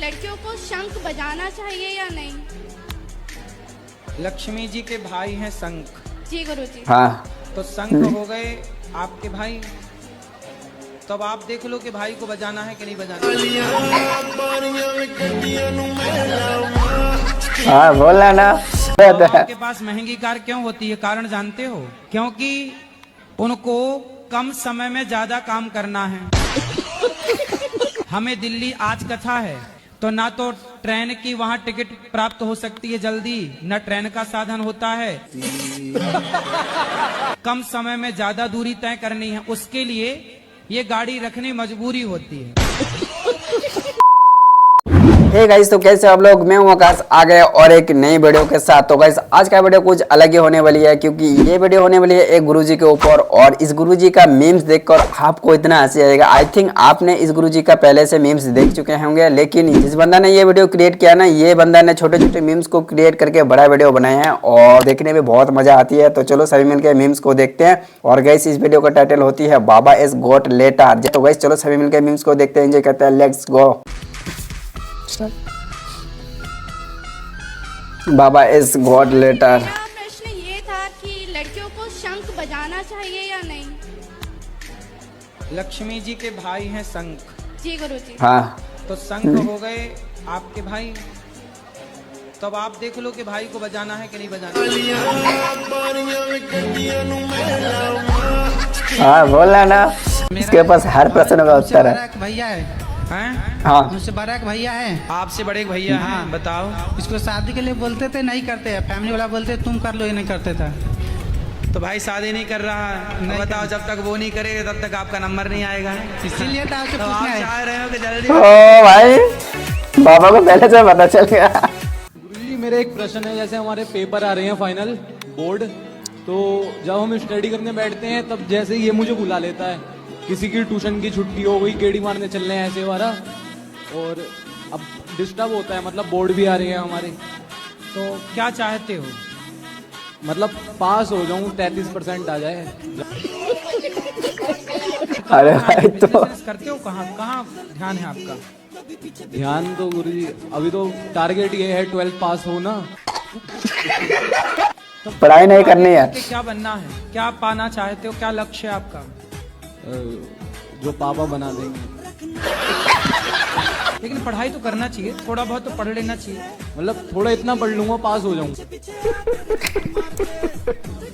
लड़कियों को शंख बजाना चाहिए या नहीं? लक्ष्मी जी के भाई हैं शंख। जी गुरुजी। हाँ। तो शंख हो गए आपके भाई, तो अब आप देख लो कि भाई को बजाना है कि नहीं बजाना। हाँ बोला ना। तो आपके पास महंगी कार क्यों होती है? कारण जानते हो? क्योंकि उनको कम समय में ज्यादा काम करना है। हमें दिल्ली आज कथा है, तो ना तो ट्रेन की वहां टिकट प्राप्त हो सकती है जल्दी, न ट्रेन का साधन होता है। कम समय में ज्यादा दूरी तय करनी है, उसके लिए ये गाड़ी रखनी मजबूरी होती है। हे गाइस, तो कैसे आप लोग? मैं हूं आकाश, आ गए और एक नई वीडियो के साथ। तो गाइस आज का वीडियो कुछ अलग ही होने वाली है, क्योंकि ये वीडियो होने वाली है एक गुरुजी के ऊपर। और इस गुरुजी का मीम्स देखकर आपको इतना हंसी आएगा। आई थिंक आपने इस गुरुजी का पहले से मीम्स देख चुके होंगे, लेकिन जिस बंदा ने ये वीडियो क्रिएट किया ना, ये बंदा ने छोटे छोटे मीम्स को क्रिएट करके बड़ा वीडियो बनाए हैं और देखने में बहुत मजा आती है। तो चलो सभी मिलकर मीम्स को देखते हैं। और गाइस इस वीडियो का टाइटल होती है बाबा इज गॉट लेटर। तो गाइस चलो सभी मिलकर मीम्स को देखते हैं, एंजॉय करते हैं। Let's go. Baba is God letter. मेरा प्रश्न ये था कि लड़कियों को शंख बजाना चाहिए या नहीं? लक्ष्मी जी के भाई हैं शंख। जी गुरुजी। हाँ। तो शंख हो गए आपके भाई, तो अब आप देख लो कि भाई को बजाना है कि नहीं बजाना। हाँ बोला ना, इसके पास हर प्रश्न का उत्तर है। भैया है हैं? हाँ। मुझसे बड़ा एक भैया है। आपसे बड़े एक भैया हैं, हाँ। बताओ। इसको शादी के लिए बोलते थे, नहीं करते हैं। फैमिली वाला बोलते तुम कर लो, ये नहीं करते था। तो भाई शादी नहीं कर रहा है, नहीं बताओ जब तक वो नहीं करेगा तब तक आपका नंबर नहीं आएगा। इसीलिए तो आपसे तो आप पूछना है। चाह रहे हो कि जल्दी ओ भाई, बाबा को पहले से पता चल गया। गुरुजी मेरे एक प्रश्न है, जैसे हमारे पेपर आ रहे हैं फाइनल बोर्ड, तो जब हम स्टडी करने बैठते हैं तब जैसे ये मुझे बुला लेता है, किसी की ट्यूशन की छुट्टी हो गई, गेड़ी मारने चलने हैं ऐसे वाला, और अब डिस्टर्ब होता है। मतलब बोर्ड भी आ रही है हमारे, तो क्या चाहते हो? मतलब पास हो जाऊं, 33% आ जाए। अरे भाई तो बिजनेस करते हो? कहाँ कहाँ ध्यान है आपका? ध्यान तो गुरुजी अभी तो टारगेट ये है 12 पास हो ना। तो पढ़ाई नहीं करनी है। कि क्या बनना है, क्या पाना चाहते हो, क्या लक्ष्य है आपका? जो पापा बना देंगे। लेकिन पढ़ाई तो करना चाहिए, थोड़ा बहुत तो पढ़ लेना चाहिए। मतलब थोड़ा इतना पढ़ लूंगा, पास हो जाऊं।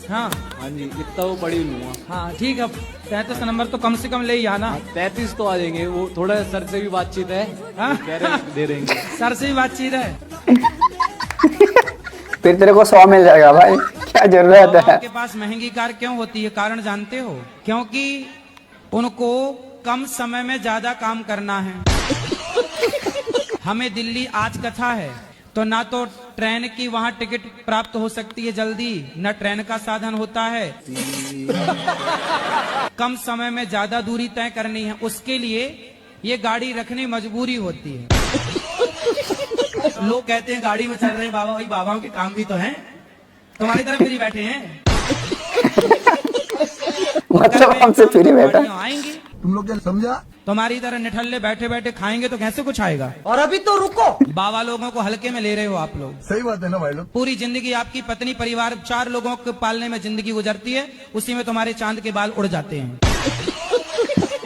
हाँ हाँ जी, इतना वो पढ़ ही लूंगा। हाँ ठीक है, 33 नंबर तो कम से कम ले ही आना। 33 तो आ जाएंगे। वो थोड़ा सर से भी बातचीत है, हाँ? कह रहे दे देंगे। सर से भी बातचीत है। फिर तेरे को 100 मिल जाएगा भाई, क्या जरूरत तो है। आपके पास महंगी कार क्यों होती है? कारण जानते हो? क्योंकि उनको कम समय में ज्यादा काम करना है। हमें दिल्ली आज कथा है, तो ना तो ट्रेन की वहां टिकट प्राप्त हो सकती है जल्दी, न ट्रेन का साधन होता है। कम समय में ज्यादा दूरी तय करनी है, उसके लिए ये गाड़ी रखनी मजबूरी होती है। लोग कहते हैं गाड़ी में चल रहे हैं बाबा, भाई बाबाओं के काम भी तो हैं, तुम्हारी तरफ फ्री बैठे हैं। मतलब हमसे फ्री बैठा। आएंगे तुम लोग क्या समझा? तुम्हारी तरह निठल्ले बैठे बैठे खाएंगे तो कैसे कुछ आएगा? और अभी तो रुको, बाबा लोगों को हल्के में ले रहे हो आप लोग। सही बात है ना भाई लोग। पूरी जिंदगी आपकी पत्नी परिवार 4 लोगों को पालने में जिंदगी गुजरती है, उसी में तुम्हारे चांद के बाल उड़ जाते हैं।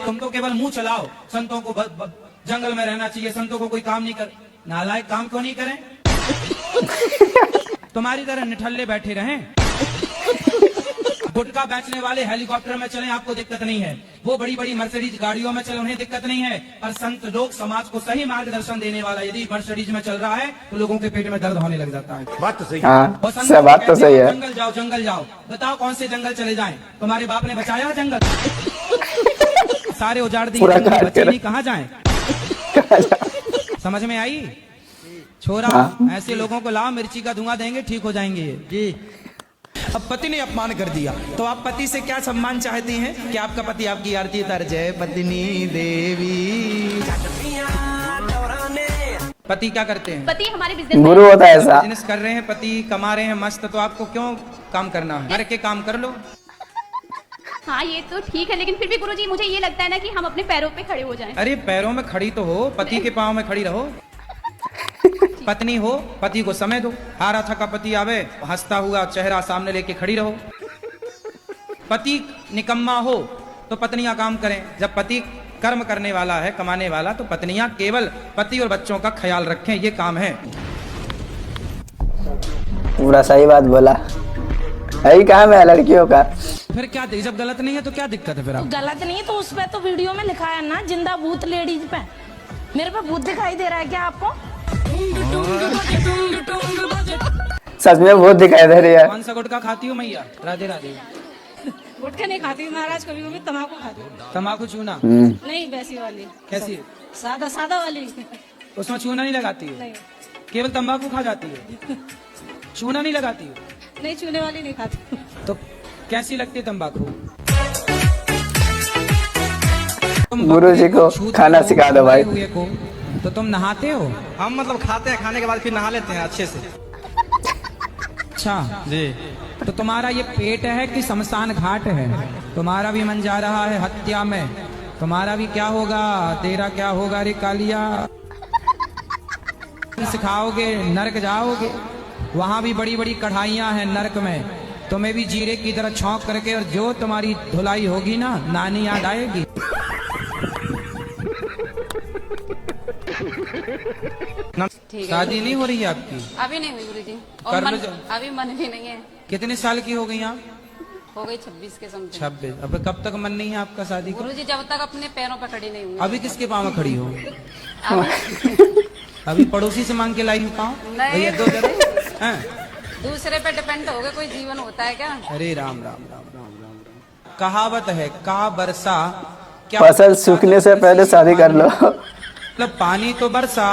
तुम तो केवल मुंह चलाओ, संतों को जंगल में रहना चाहिए, संतों को कोई काम नहीं कर। नालायक काम क्यों नहीं करें? तुम्हारी तरह निठल्ले बैठे रहें। गुटखा बेचने वाले हेलीकॉप्टर में चलें, आपको दिक्कत नहीं है। वो बड़ी बड़ी मर्सिडीज गाड़ियों में चले, उन्हें दिक्कत नहीं है। और संत लोग समाज को सही मार्गदर्शन देने वाला यदि मर्सिडीज में चल रहा है तो लोगों के पेट में दर्द होने लग जाता है। बात तो सही। हाँ, और संत सब बात तो कहते सही हैं, है। जंगल जाओ जंगल जाओ। बताओ कौन से जंगल चले जाएं? तुम्हारे बाप ने बचाया जंगल? सारे उजाड़ दिए, पूरा जंगल काट बचे के नहीं, कहाँ जाएं? समझ में आई? छोरा, हाँ। ऐसे लोगों को लाओ, मिर्ची का धुआं देंगे, ठीक हो जाएंगे ये। जी। अब पति ने अपमान कर दिया, तो आप पति से क्या सम्मान चाहती हैं कि आपका पति आपकी आरती उतार? जय पत्नी देवी। पति क्या करते हैं? पति हमारे बिजनेस गुरु होता है ऐसा। बिजनेस कर रहे हैं, पति कमा रहे हैं मस्त, तो आपको क्यों काम करना है? घर के काम कर लो। हाँ ये तो ठीक है, लेकिन फिर भी गुरुजी मुझे ये लगता है ना कि हम अपने पैरों पे खड़े हो जाएं। अरे पैरों में खड़ी तो हो, पति के पाँव में खड़ी रहो। पत्नी हो, पति को समय दो। हारा थका पति आवे, हंसता हुआ चेहरा सामने लेके खड़ी रहो। पति निकम्मा हो तो पत्नियां काम करें। जब पति कर्म करने वाला है, कमाने वाला, तो पत्नियां केवल पति और बच्चों का ख्याल रखें, ये काम है। पूरा सही बात बोला। यही काम है लड़कियों का। फिर क्या, जब गलत नहीं है तो क्या दिक्कत है फिर आप? गलत नहीं तो उस पे तो वीडियो में लिखा है ना, जिंदा भूत लेडीज पे। मेरे पे भूत दिखाई दे रहा है क्या आपको? सच में बहुत दिखाई दे रही है। कौन सा गुटखा खाती हो मैया? राधे राधे। गुटखा नहीं खाती महाराज, कभी कभी तम्बाकू खाती हूँ। तम्बाकू चूना? नहीं, वैसी वाली। कैसी? सादा सादा वाली। उसमें चूना नहीं लगाती है? नहीं। केवल तंबाकू खा जाती है, चूना नहीं लगाती है? नहीं, चूने वाली नहीं खाती। तो कैसी लगती है तंबाकू? गुरु जी को खाना सिखा दो भाई। हुए को तो तुम नहाते हो? हम मतलब खाते हैं, खाने के बाद फिर नहा लेते हैं अच्छे से। अच्छा जी। तो तुम्हारा ये पेट है कि शमशान घाट है? तुम्हारा भी मन जा रहा है हत्या में। तुम्हारा भी क्या होगा, तेरा क्या होगा रे कालिया? सिखाओगे नरक जाओगे। वहां भी बड़ी बड़ी कढ़ाइयां हैं नरक में, तुम्हें भी जीरे की तरह छौंक करके, और जो तुम्हारी धुलाई होगी ना, नानी याद आएगी। शादी नहीं हो रही है आपकी? अभी नहीं हुई गुरुजी, कर और लो मन, जो। अभी मन भी नहीं है। कितने साल की हो गई आप? हो गई 26 के समथिंग। 26। अब कब तक मन नहीं है आपका शादी का? गुरुजी जब तक अपने पैरों पर खड़ी नहीं हुई। अभी किसके पाँव में खड़ी हो? अभी अभी पड़ोसी से मांग के लाई हूँ पाँव? नहीं। भैया दो जरा। हैं? दूसरे पे डिपेंड हो गए, कोई जीवन होता है क्या? अरे राम राम राम राम राम राम। कहावत है, का बरसा क्या फसल सूखने से पहले शादी कर लो। मतलब पानी तो बरसा,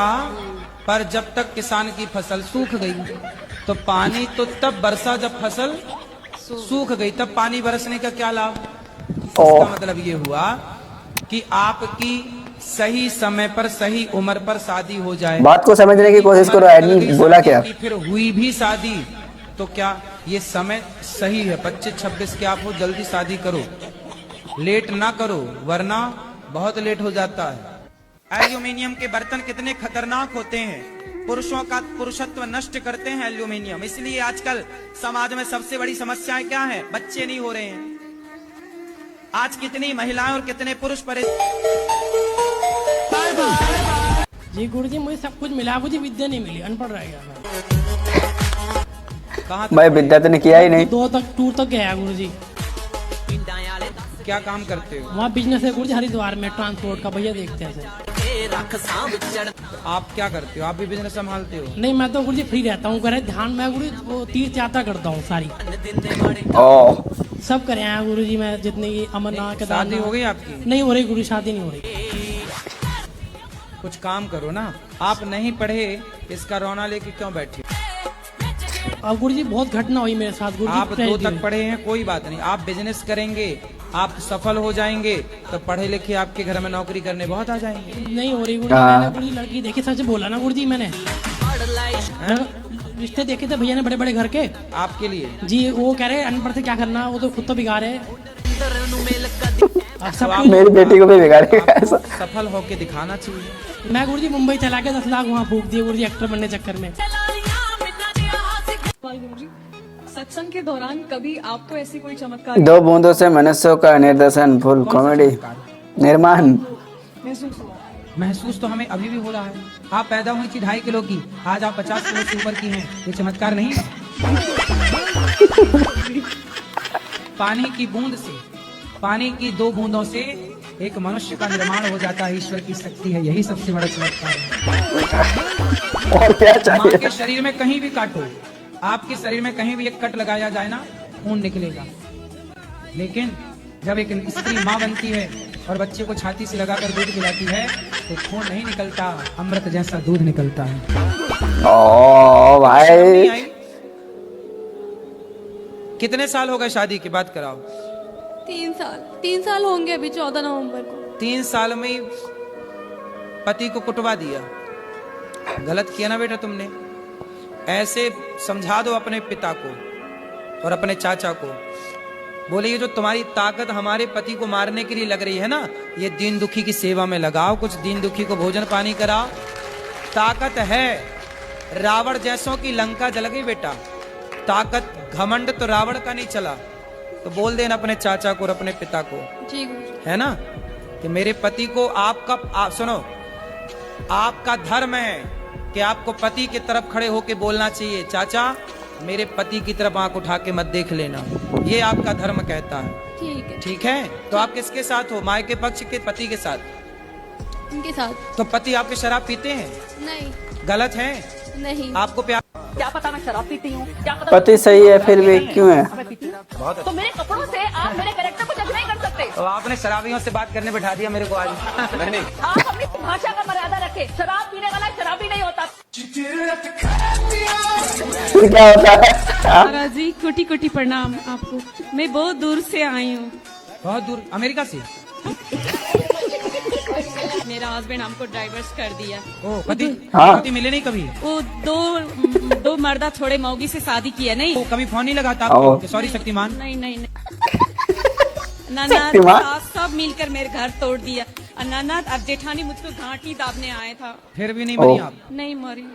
पर जब तक किसान की फसल सूख गई। तो पानी तो तब बरसा जब फसल सूख गई, तब पानी बरसने का क्या लाभ? इसका मतलब ये हुआ कि आपकी सही समय पर, सही उम्र पर शादी हो जाए। बात को समझने की कोशिश करो। एडमिन बोला क्या? फिर हुई भी शादी तो क्या ये समय सही है? 25-26 के आप हो, जल्दी शादी करो, लेट ना करो, वरना बहुत लेट हो जाता है। एल्यूमिनियम के बर्तन कितने खतरनाक होते हैं, पुरुषों का पुरुषत्व नष्ट करते हैं एल्यूमिनियम। इसलिए आजकल समाज में सबसे बड़ी समस्याएं क्या है? बच्चे नहीं हो रहे हैं। आज कितनी महिलाएं और कितने पुरुष जी गुरुजी, मुझे सब कुछ मिला, मुझे विद्या नहीं मिली, अनपढ़ रह गया मैं। कहाँ भाई विद्या तो ने किया ही नहीं। 2 तक टूर तक गया गुरुजी। क्या काम करते हो? वहाँ बिजनेस है गुरुजी, हरिद्वार में ट्रांसपोर्ट का, भैया देखते हैं सर। आप क्या करते हो? आप भी बिजनेस संभालते हो? नहीं, मैं तो गुरुजी फ्री रहता हूँ, करे ध्यान में गुरुजी, वो तीर्थ यात्रा करता हूँ सारी। सब करे हैं गुरुजी, मैं जितनी अमरनाथ, शादी हो गई आपकी? नहीं हो रही गुरु, शादी नहीं हो रही। कुछ काम करो ना। आप नहीं पढ़े, इसका रोना लेके क्यों बैठे? अब गुरुजी बहुत घटना हुई मेरे साथ गुरुजी। आप 2 तक पढ़े हैं, कोई बात नहीं। आप बिजनेस करेंगे, आप सफल हो जाएंगे, तो पढ़े लिखे आपके घर में नौकरी करने बहुत आ जाएंगे। नहीं हो रही गुरुजी। मैंने गुरुजी लड़की देखी, सच बोला ना गुरुजी, मैंने रिश्ते देखे थे भैया ने बड़े बड़े घर के आपके लिए जी। वो कह रहे अनपढ़ से क्या करना, वो तो खुद तो बिगाड़े। मेरी बेटी को भी बिगाड़ेगा ऐसा। सफल होके दिखाना चाहिए। मैं गुरुजी मुंबई चला के 10 लाख वहाँ फूक दिए गुरुजी, एक्टर बनने चक्कर में। सत्संग के दौरान कभी आपको ऐसी कोई चमत्कार 2 बूंदों से मनुष्यों का निर्देशन, फुल कॉमेडी निर्माण महसूस हुआ? महसूस तो हमें अभी भी हो रहा है। आप पैदा हुई थी 2.5 किलो की, आज आप 50 किलो से ऊपर की हैं। ये चमत्कार नहीं? पानी की बूंद से, पानी की 2 बूंदों से एक मनुष्य का निर्माण हो जाता है। ईश्वर की शक्ति है, यही सबसे बड़ा चमत्कार है। और क्या माँ चाहिए? के शरीर में कहीं भी काटो, आपके शरीर में कहीं भी एक कट लगाया जाए ना, खून निकलेगा। लेकिन जब एक स्त्री माँ बनती है और बच्चे को छाती से लगाकर दूध पिलाती है, तो खून नहीं निकलता, अमृत जैसा दूध निकलता है। ओ भाई, कितने साल हो गए शादी की? बात कराओ। 3 साल होंगे अभी 14 नवंबर को। 3 साल में ही पति को कुटवा दिया। गलत किया ना बेटा तुमने। ऐसे समझा दो अपने पिता को और अपने चाचा को, बोले ये जो तुम्हारी ताकत हमारे पति को मारने के लिए लग रही है ना, ये दीन दुखी की सेवा में लगाओ, कुछ दीन दुखी को भोजन पानी कराओ। ताकत है रावण जैसों की लंका जल गई बेटा, ताकत घमंड तो रावण का नहीं चला। तो बोल देना अपने चाचा को और अपने पिता को, जी गुरुजी। है ना, कि मेरे पति को आप सुनो, आपका धर्म है कि आपको पति की तरफ खड़े होके बोलना चाहिए, चाचा मेरे पति की तरफ आंख उठा के मत देख लेना, ये आपका धर्म कहता है। ठीक है। ठीक है, तो आप किसके साथ हो, मायके पक्ष के पति के साथ? उनके साथ। तो पति आपके शराब पीते हैं? नहीं। गलत है? नहीं। आपको प्यार, क्या पता मैं शराब पीती हूँ, क्या पता पति सही है फिर भी क्यों है? तो मेरे कपड़ों से आप मेरे कैरेक्टर को जज नहीं कर सकते। तो आपने शराबियों से बात करने बैठा दिया मेरे को आज। नहीं, आप अपनी भाषा का मर्यादा रखें। शराब पीने वाला शराबी नहीं होता। फिर क्या होता है? महाराज जी कोटि कोटि प्रणाम आपको। मैं बहुत दूर से आई हूँ। बहुत दूर, अमेरिका से? मेरा हस्बैंड हमको डाइवर्स कर दिया। ओ, पति हाँ। पति मिले नहीं कभी? वो दो मर्दा थोड़े मौगी से शादी किया। नहीं वो कभी फोन नहीं लगाता ओ। आपको? सॉरी शक्तिमान। नहीं नहीं ननद शक्तिमान? सास सब मिलकर मेरे घर तोड़ दिया। और ननद अब जेठानी मुझको घाटी दाबने आए था। फिर भी नहीं बनी ओ। आप? नहीं मरी।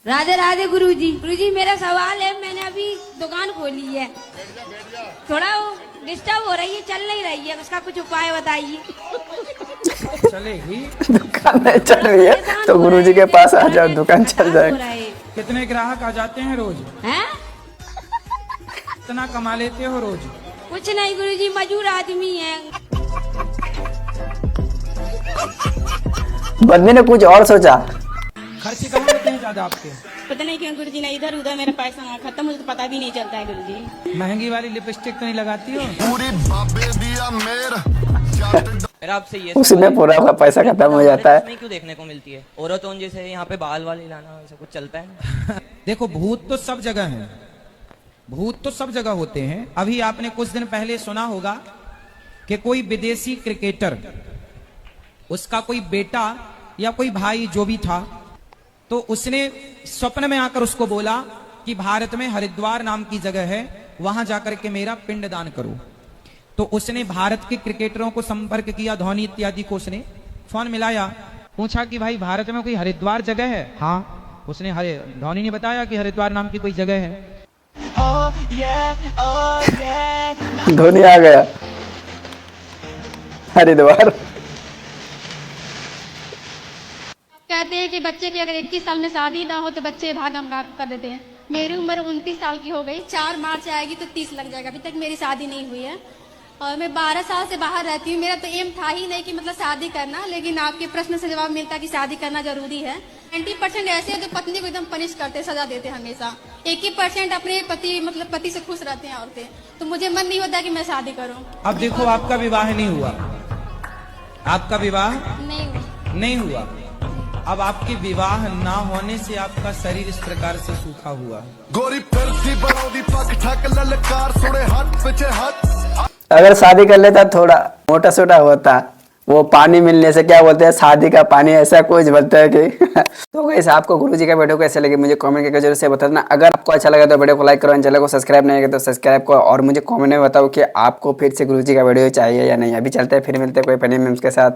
राधे राधे गुरुजी। गुरुजी मेरा सवाल है, मैंने अभी दुकान खोली है, थोड़ा वो डिस्टर्ब हो रही है, चल नहीं रही है, उसका कुछ उपाय बताइए। चलेगी। दुकान नहीं चल रही है तो गुरुजी के पास आ जाओ, दुकान चल जाएगी। कितने ग्राहक आ जाते हैं रोज? हैं? कितना कमा लेते हो रोज? कुछ नहीं गुरुजी, मजदूर आदमी है। बंदे ने कुछ और सोचा। खर्चे कम होते हैं ज्यादा आपके? पता नहीं क्यों गुरुजी, ना इधर उधर मेरा पैसा खत्म, मुझे तो पता भी नहीं चलता है गुरुजी। महंगी वाली लिपस्टिक तो नहीं लगाती हो? मेरा आपसे ये उसमें पूरा आपका पैसा खत्म हो जाता है। क्यों देखने को मिलती है औरतों जैसे यहाँ पे बाल वाले लाना, ऐसा कुछ चलता है? देखो, भूत तो सब जगह हैं, भूत तो सब जगह होते हैं। अभी आपने कुछ दिन पहले सुना होगा कि कोई विदेशी क्रिकेटर, उसका कोई बेटा या कोई भाई जो भी था, तो उसने स्वप्न में आकर उसको बोला कि भारत में हरिद्वार नाम की जगह है, वहां जाकर के मेरा पिंडदान करो। तो उसने भारत के क्रिकेटरों को संपर्क किया, धोनी इत्यादि को उसने फोन मिलाया, पूछा कि भाई भारत में कोई हरिद्वार जगह है? हाँ। उसने धोनी ने बताया कि हरिद्वार नाम की कोई जगह है। धोनी आ गया हरिद्वार। कहते हैं कि बच्चे की अगर 21 साल में शादी ना हो तो बच्चे भागम कर देते हैं। मेरी उम्र 29 साल की हो गई, 4 मार्च आएगी तो 30 लग जाएगा। अभी तक मेरी शादी नहीं हुई है और मैं 12 साल से बाहर रहती हूँ। मेरा तो एम था ही नहीं कि मतलब शादी करना, लेकिन आपके प्रश्न से जवाब मिलता कि शादी करना जरूरी है। 90% ऐसे हैं जो पत्नी को एकदम पनिश करते, सजा देते हमेशा। 1% अपने पति से खुश रहते हैं औरतें। तो मुझे मन नहीं होता कि मैं शादी करूँ। अब देखो, आपका विवाह नहीं हुआ, आपका विवाह नहीं हुआ। अब आपके विवाह ना होने से आपका शरीर इस प्रकार से सूखा हुआ। गोरी फिरती बनोदी पग ठक ललकार सुने हाथ पीछे हाथ। अगर शादी कर लेता थोड़ा मोटा सोटा होता, वो पानी मिलने से क्या बोलते हैं, शादी का पानी, ऐसा कुछ बोलते हैं कि तो गाइस, आपको गुरुजी का वीडियो कैसे लगे मुझे कमेंट करके जरूर से बता देना। अगर आपको अच्छा लगा तो वीडियो को लाइक करो, चैनल को सब्सक्राइब नहीं किया तो सब्सक्राइब करो और मुझे कमेंट में बताओ कि आपको फिर से गुरुजी का वीडियो चाहिए या नहीं। अभी चलते हैं, फिर मिलते हैं कोई फनी मीम्स के साथ।